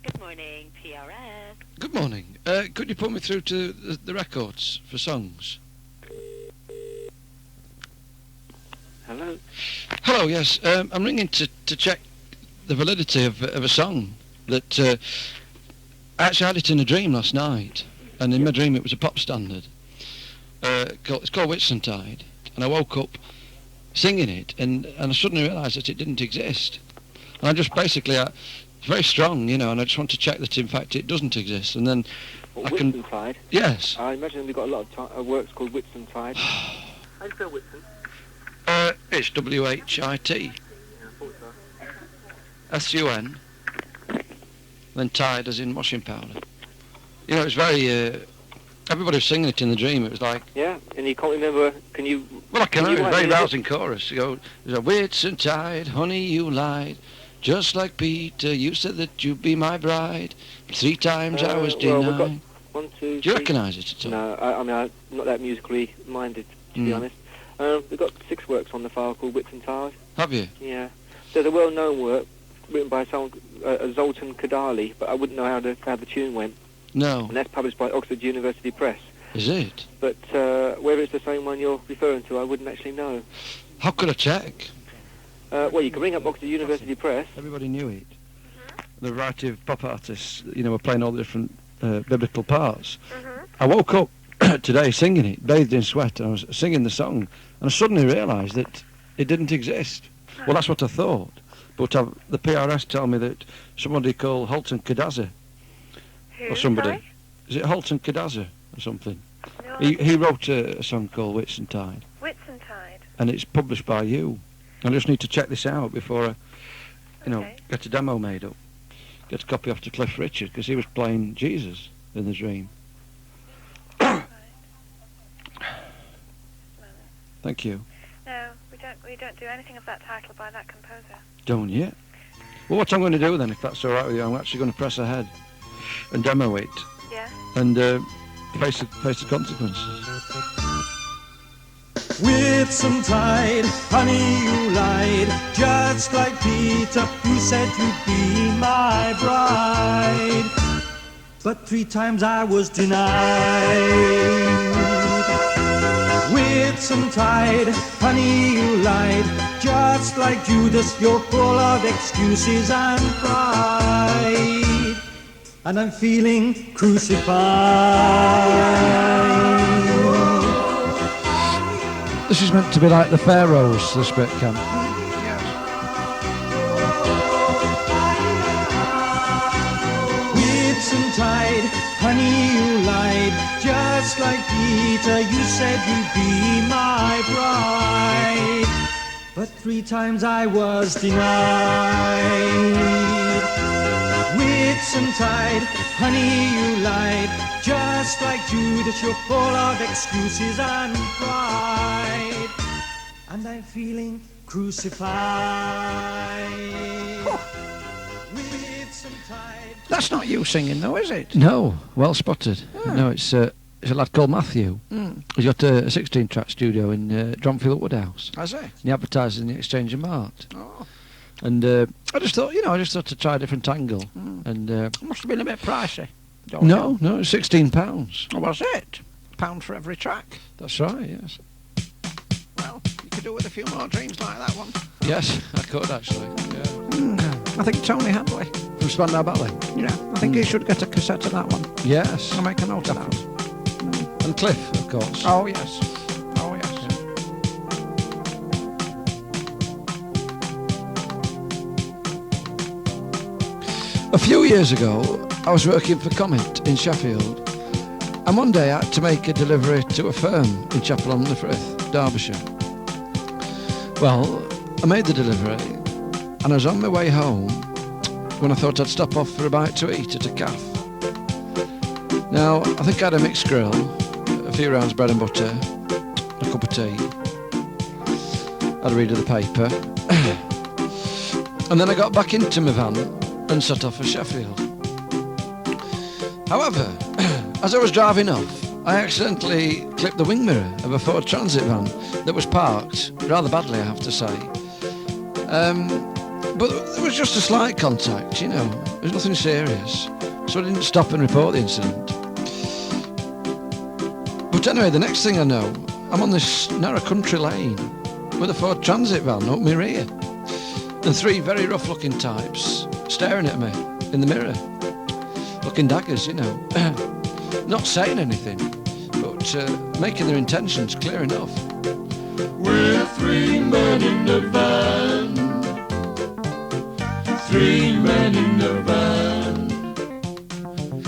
Good morning, PRS. Good morning. Could you put me through to the records for songs? Hello? Hello, yes. I'm ringing to check the validity of a song that I actually had it in a dream last night, and in my dream it was a pop standard. It's called Whitsuntide, and I woke up singing it, and I suddenly realised that it didn't exist. And I just basically, it's very strong, you know, and I just want to check that in fact it doesn't exist, and then Well, I can... Whitsuntide? Yes. I imagine we've got a lot of works called Whitsuntide. How do you spell Whitsun? It's W-H-I-T. Yeah, I thought so. S-U-N, then tide as in washing powder. You know, it was very... everybody was singing it in the dream. It was like... Yeah, and you can't remember... Can you... Well, I can you remember. It was a write very it? rousing chorus. You go, there's a Whitsuntide, honey, you lied. Just like Peter, you said that you'd be my bride. But 3 times I was well, denied. we've got 1, 2, Do you 3... recognise it at all? No, I mean, I'm not that musically minded, to be honest. We've got 6 works on the file called Whitsuntide. Have you? Yeah. There's a well-known work written by someone, Zoltan Kadali, but I wouldn't know how the tune went. No. And that's published by Oxford University Press. Is it? But whether it's the same one you're referring to, I wouldn't actually know. How could I check? Well, you can ring up Oxford University Press. Everybody knew it. The variety of pop artists, you know, were playing all the different biblical parts. I woke up today singing it, bathed in sweat, and I was singing the song, and I suddenly realised that it didn't exist. Well, that's what I thought. But the PRS tell me that somebody called Halton Kadaza, or somebody. Sorry? Is it Halton Kadaza or something? No, He wrote a song called Whitsuntide, Whitsuntide. and it's published by you. I just need to check this out before I, Okay. get a demo made up. Get a copy off to Cliff Richard, because he was playing Jesus in the dream. Right. Thank you. No, we don't do anything of that title by that composer. Don't you? Well, what I'm going to do then, if that's all right with you, I'm actually going to press ahead and demo it Yeah. and face the consequences. Whitsuntide, honey, you lied. Just like Peter, you said you'd be my bride. But 3 times I was denied. Whitsuntide, honey, you lied. Just like Judas, you're full of excuses and pride. And I'm feeling crucified. This is meant to be like the Pharaohs, this bit, Camp. Whitsuntide, honey, you lied. Just like Peter, you said you'd be my bride. But 3 times I was denied. Whitsuntide, honey, you lied. Just like Judas, you're full of excuses and pride. And I'm feeling crucified. Whitsuntide. That's not you singing, though, is it? No, well spotted. No, it's a lad called Matthew. He's got a 16-track studio in Dronfield Woodhouse. Has he? And he advertises in the Exchange and Mart. Oh. And I just thought to try a different angle. And Must have been a bit pricey. Don't no, you? it's £16. Oh, was it? £1 for every track. That's right, yes. Well, you could do with a few more dreams like that one. Yes, I could actually. Yeah. I think Tony Hadley. From Spandau Ballet. Yeah, I think he should get a cassette of that one. Yes. I'll make a note of that. And Cliff, of course. Oh, yes. Oh, yes. A few years ago, I was working for Comet in Sheffield, and one day I had to make a delivery to a firm in Chapel-on-the-Frith, Derbyshire. Well, I made the delivery, and I was on my way home when I thought I'd stop off for a bite to eat at a cafe. Now, I think I had a mixed grill, a few rounds of bread and butter, a cup of tea, had a read of the paper, and then I got back into my van and set off for Sheffield. However, as I was driving off, I accidentally clipped the wing mirror of a Ford Transit van that was parked, rather badly I have to say. But there was just a slight contact, you know. There was nothing serious. So I didn't stop and report the incident. But anyway, the next thing I know, I'm on this narrow country lane with a Ford Transit van up my rear. And three very rough-looking types staring at me in the mirror. Looking daggers, you know. Not saying anything, but making their intentions clear enough. We're three men in a van. Three men in a van.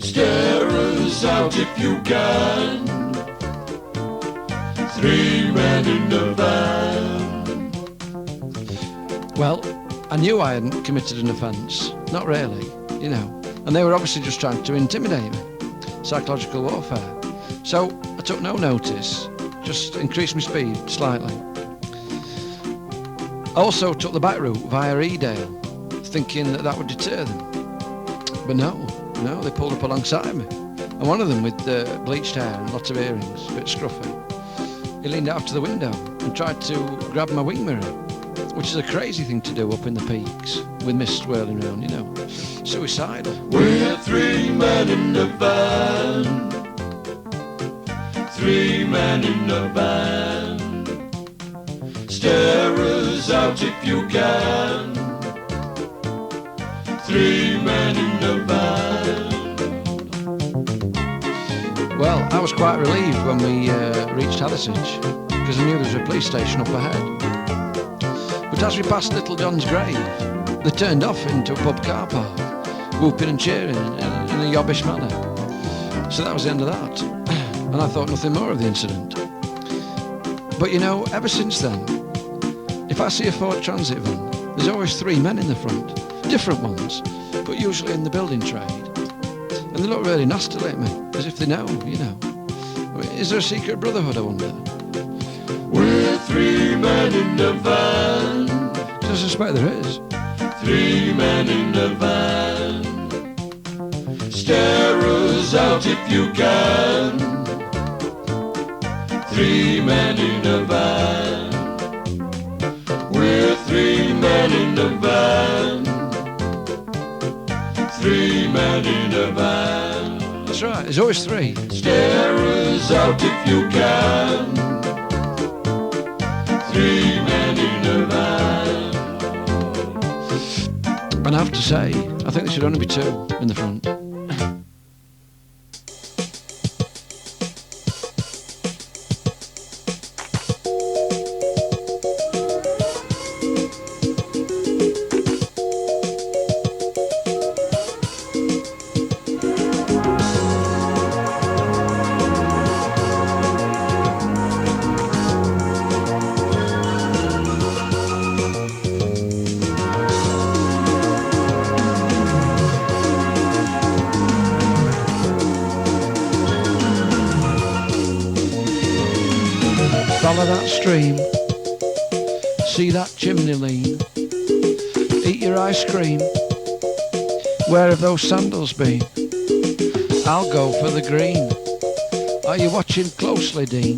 Stare us out if you can. Three men in a van. Well, I knew I hadn't committed an offence. Not really, you know. And they were obviously just trying to intimidate me. Psychological warfare. So I took no notice. Just increased my speed slightly. I also took the back route via Edale, thinking that would deter them. But no, they pulled up alongside me. And one of them with bleached hair and lots of earrings, a bit scruffy. He leaned out to the window and tried to grab my wing mirror, which is a crazy thing to do up in the peaks with mist swirling around, you know. Suicidal. We're three men in a van. Three men in a van. Stare us out if you can. Three men in a van. Well, I was quite relieved when we reached Halisage, because I knew there was a police station up ahead. But as we passed Little John's grave, they turned off into a pub car park, whooping and cheering in a yobbish manner. So that was the end of that. And I thought nothing more of the incident. But you know, ever since then, if I see a Ford Transit van, there's always three men in the front, different ones, but usually in the building trade. And they look really nasty at me, as if they know, you know. Is there a secret brotherhood, I wonder? We're three men in a van. I suspect there is. Three men in a van. Stare us out if you can. Three men in a van. We're three men in a van. Three men in a van. That's right, there's always three. Stare us out if you can. Three men in a van. And I have to say, I think there should only be two in the front. Follow that stream, see that chimney lean, eat your ice cream, where have those sandals been? I'll go for the green. Are you watching closely, Dean?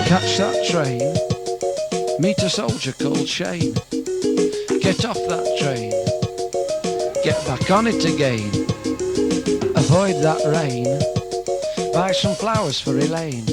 Catch that train, meet a soldier called Shane. Get off that train, get back on it again. Avoid that rain, buy some flowers for Elaine.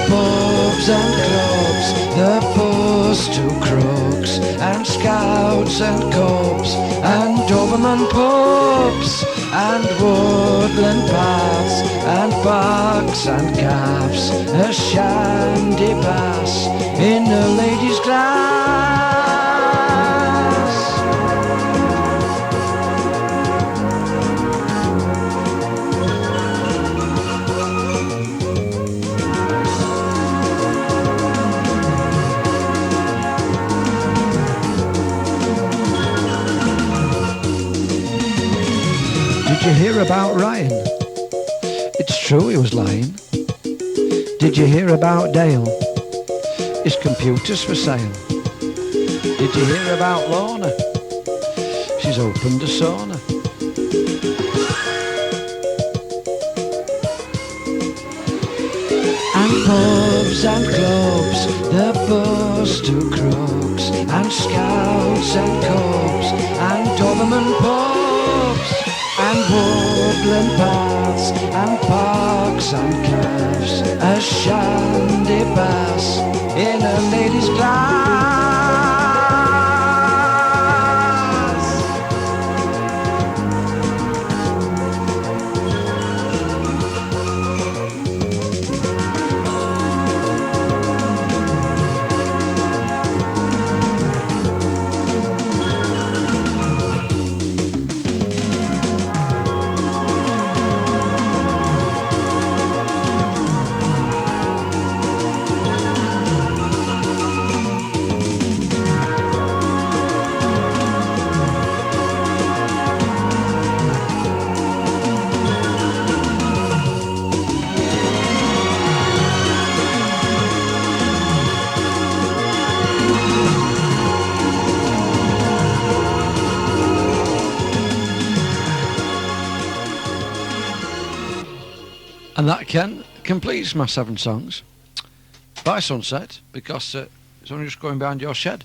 Pubs and clubs, the post to crooks, and scouts and cubs, and Doberman pubs, and woodland paths, and parks and calves, a shandy bass in a lady's glass. you hear about Ryan? It's true he was lying. Did you hear about Dale? His computer's for sale. Did you hear about Lorna? She's opened a sauna. And pubs and clubs, the bus to crooks, and scouts and cubs, and Doberman pubs, and woodland paths, and parks and calves, a shandy bass in a lady's glass. And that, Ken, completes my 7 songs by sunset, because it's only just going behind your shed.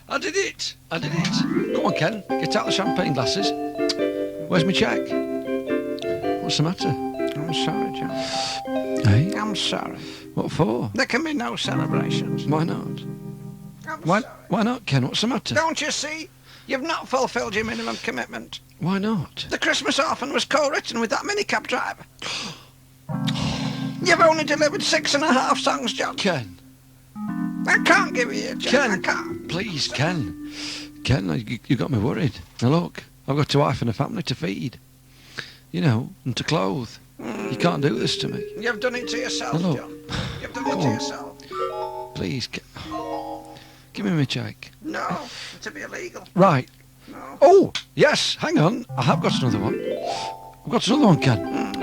I did it! Come on, Ken, get out the champagne glasses. Where's my cheque? What's the matter? I'm sorry, John. Hey? I'm sorry. What for? There can be no celebrations. Why not? I'm Why sorry. not, Ken? What's the matter? Don't you see? You've not fulfilled your minimum commitment. Why not? The Christmas Orphan was co-written with that minicab driver. You've only delivered 6.5 songs, John. Ken. I can't give you a check. Ken. I can't. Please, Ken. Ken, you got me worried. Now look, I've got a wife and a family to feed. You know, and to clothe. You can't do this to me. You've done it to yourself, Now look. John. You've done it Come to on. yourself. Please, give me my cheque. No, to be illegal. Right. No. Oh, yes, hang on. I have got another one. I've got another one, Ken.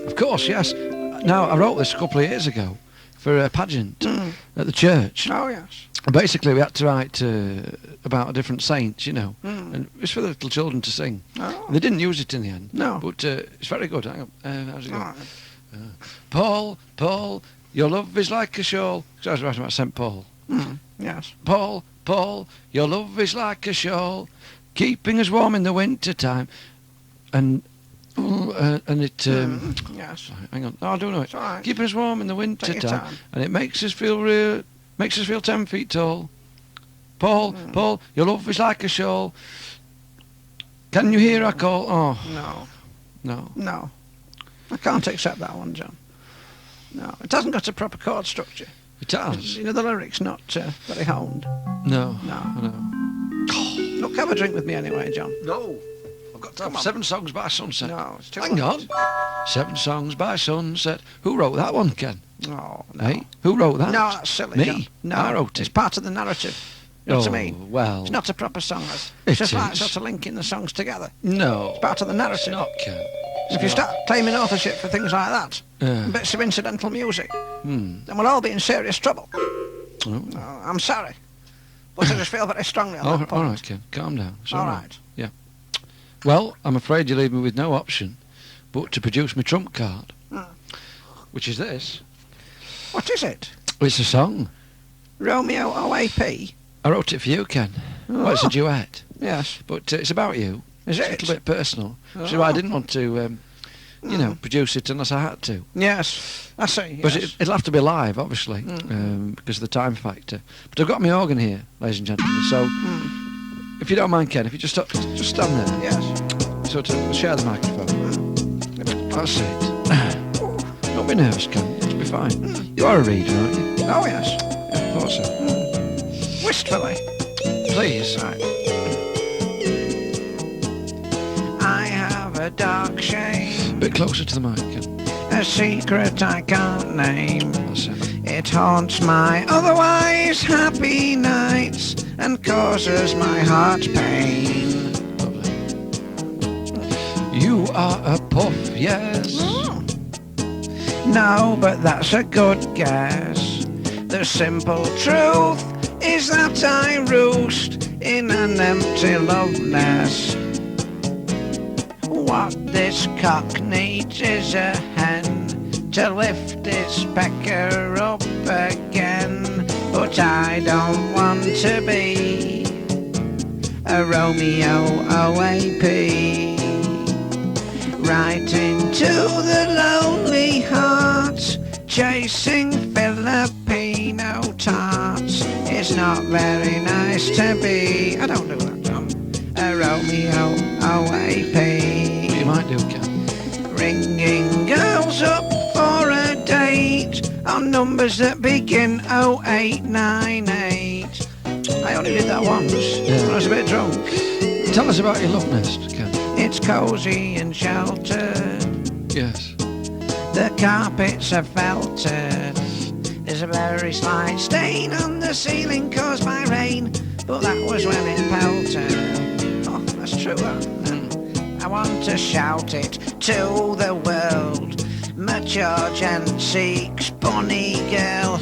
Of course, yes. Now, I wrote this a couple of years ago for a pageant at the church. Oh, yes. Basically, we had to write about different saints, you know, and it was for the little children to sing. Oh. And they didn't use it in the end. No. But it's very good. Hang on. How's it go? All right. Paul, your love is like a shawl. So I was writing about St. Paul. Yes. Paul, your love is like a shawl, keeping us warm in the winter time. And it... Yes. Hang on. No, I don't know it. It's all right. Keeping us warm in the winter Take your time. time. And it makes us feel 10 feet tall. Paul, your love is like a shawl. Can you hear our call? Oh, no. No. I can't accept that one, John. No. It hasn't got a proper chord structure. It has. You know, the lyrics not very honed. No. Look, have a drink with me anyway, John. No. I've got to Come have on. 7 songs by sunset. No, it's too Hang much. on. 7 songs by sunset. Who wrote that one, Ken? Oh, no. Hey? Who wrote that? No, that's silly, Me? John. No, I wrote it's it. part of the narrative. You know what I mean? Well. It's not a proper song. It's It just like is. sort of linking the songs together. No. It's part of the It's narrative. not, Ken. If you start claiming authorship for things like that, Yeah. bits of incidental music, then we'll all be in serious trouble. Oh. Oh, I'm sorry. But I just feel very strongly on that point. All right, Ken. Calm down. It's All all right. Yeah. Well, I'm afraid you leave me with no option but to produce my trump card, which is this. What is it? It's a song. Romeo O A P? I wrote it for you, Ken. Well, it's a duet, Yes. but it's about you. Is It's it? a little bit personal, which is why I didn't want to, produce it unless I had to. Yes. I see. But Yes. it'll have to be live, obviously, because of the time factor. But I've got my organ here, ladies and gentlemen, so if you don't mind, Ken, if you just stand there, Yes. sort of share the microphone. That's it. Don't be nervous, Ken. It'll be fine. You are a reader, aren't you? Oh, yes. Yeah, I thought so. Wistfully. Please. Right. I have a dark shame, A bit closer to the mic, Ken. a secret I can't name. That's it. It haunts my otherwise happy nights and causes my heart pain. Lovely. You are a puff, yes. No, but that's a good guess. The simple truth is that I roost in an empty love nest. What this cock needs is a hen to lift its pecker up again. But I don't want to be a Romeo O A P. Right into the lonely heart, chasing Filipino tarts. It's not very nice to be, I don't do that, John, a Romeo O A P. You might do, Ken. Ringing girls up for a date on numbers that begin 0898. I only did that once when I was a bit drunk. Tell us about your love nest, Ken. It's cosy and sheltered. Yes. The carpets are felted. There's a very slight stain on the ceiling caused by rain, but that was when it pelted. Oh, that's true, that. I want to shout it to the world. Mature gent seeks bunny girl.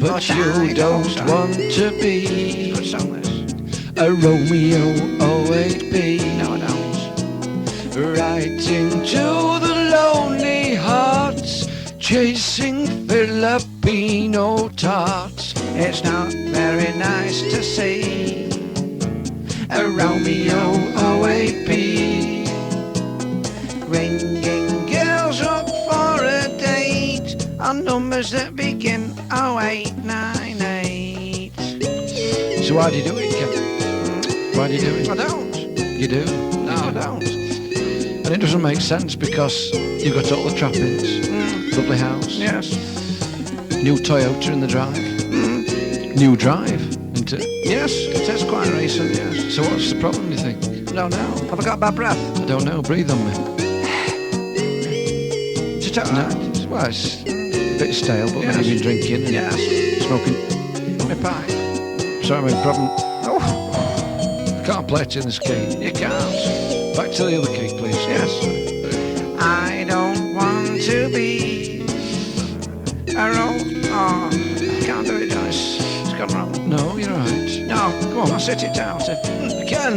But you don't want to be Good song, this. a Romeo O A P. No, I don't. Right into the lonely hearts, chasing Filipino tarts. It's not very nice to see a Romeo O A P. Ringing girls up for a date on numbers that begin 0898. So why do you do it, Ken? Why do you do it? I don't. You do? No, I don't. And it doesn't make sense because you've got all the trappings. Lovely house. Yes. New Toyota in the drive. New drive, isn't it? Yes, it is quite recent, yes. So what's the problem, you think? No, have I got bad breath? I don't know. Breathe on me. Is it all No. right? Well, it's a bit stale, but Yes. maybe you've been drinking and Yes. smoking. My pipe. Sorry, my problem. Oh, Can't play it in this key. you can't. Back to the other key, please. Yes. I don't want to be a Oh, can't do it, Joyce. It's gone wrong. No, you're right. No, Come on. I'll sit it down. Ken!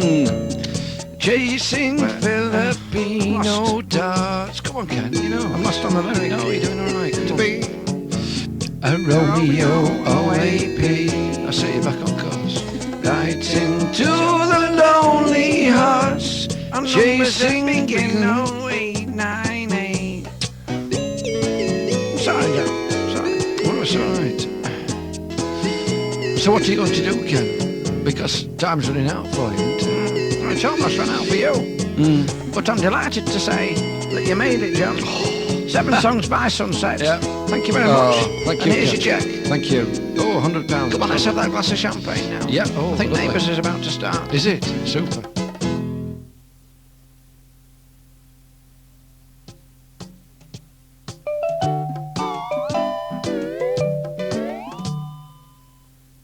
Chasing Lost. Filipino darts. Come on, Ken, you know. I'm lost on the lyric. No, you're doing all right. To Come be on. A Romeo O A P. I set you back on course. Right into the lonely hearts, on numbers that chasing begin 0898. Sorry, John. Sorry. Well, it's all right. So what are you going to do, Ken? Because time's running out for you, isn't it? It's almost run out for you. But I'm delighted to say that you made it, John. 7 songs by sunset. Yeah. Thank you very much. Thank And you. here's Ken. your check. Thank you. Oh, £100. Come on, let's have that glass of champagne now. Yeah. Oh, I think lovely. Neighbours is about to start. Is it? Super.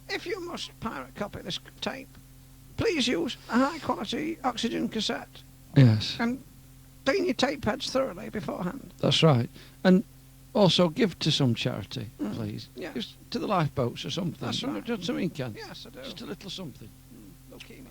If you must pirate copy this tape, please use a high quality oxygen cassette Yes, and clean your tape heads thoroughly beforehand. that's right. And also give to some charity, please. Yeah. Just to the lifeboats or something. That's right. Just something, Ken. Yes, I do. Just a little something. Leukemia.